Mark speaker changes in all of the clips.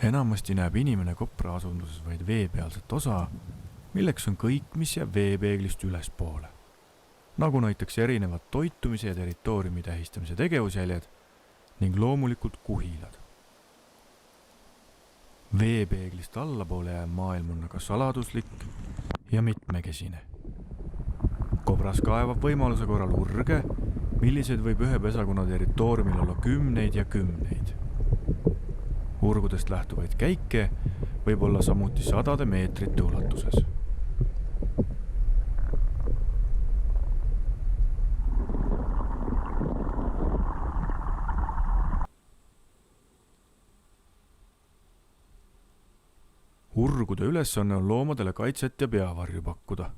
Speaker 1: Enamasti näeb inimene kopra asunduses vaid veepealset osa, milleks on kõik, mis jääb veepeeglist ülespoole. Nagu näiteks erinevad toitumise ja territooriumi tähistamise tegevusjäljed ning loomulikult kuhilad. Veepeeglist allapoole jääv maailm on aga saladuslik ja mitmekesine. Kobras kaevab võimaluse korral urge, millised võib ühe pesakonna territooriumil olla kümneid ja kümneid. Urgudest lähtuvaid käike võib olla samuti sadade meetrite ulatuses. Urgude ülesanne on loomadele kaitset ja peavarju pakkuda.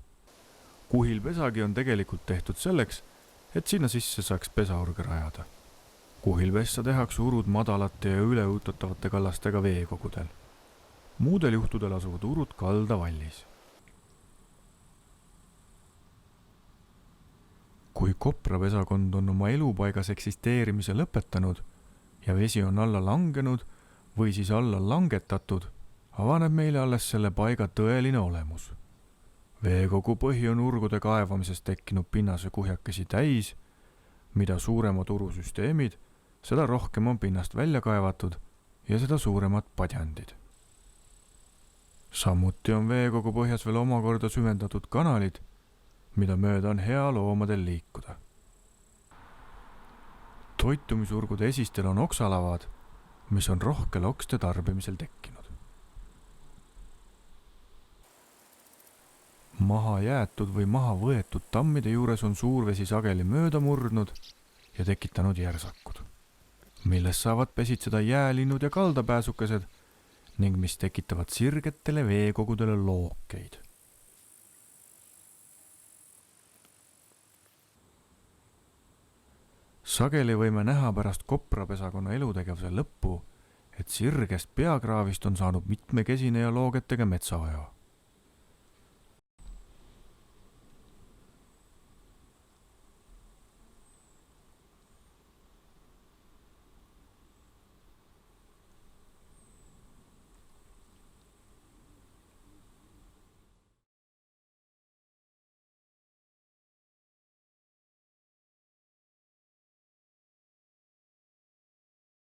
Speaker 1: Kuhilpesagi on tegelikult tehtud selleks, et sinna sisse saaks pesaurge rajada. Kuhilpessa tehakse urud madalate ja üleujutatavate kallastega veekogudel. Muudel juhtudel asuvad urud kaldavallis. Kui koprapesakond on oma elupaigas eksisteerimise lõpetanud ja vesi on alla langenud või siis alla langetatud, avaneb meile alles selle paiga tõeline olemus. Veekogu põhi on urgude kaevamisest tekkinud pinnase kuhjakesi täis, mida suuremad urusüsteemid, seda rohkem on pinnast välja kaevatud ja seda suuremad padjandid. Samuti on veekogu põhjas veel omakorda süvendatud kanalid, mida mööda on hea loomadel liikuda. Toitumisurgude esistel on oksalavad, mis on rohke lokste tarbimisel tekkinud. Maha jäetud või maha võetud tammide juures on suurvesi sageli mööda murdnud ja tekitanud järsakud, milles saavad pesitseda jäälinnud ja kaldapääsukesed ning mis tekitavad sirgetele veekogudele lookeid. Sageli võime näha pärast koprapesakonna elutegevuse lõppu, et sirgest peakraavist on saanud mitmekesine ja loogetega metsaoja.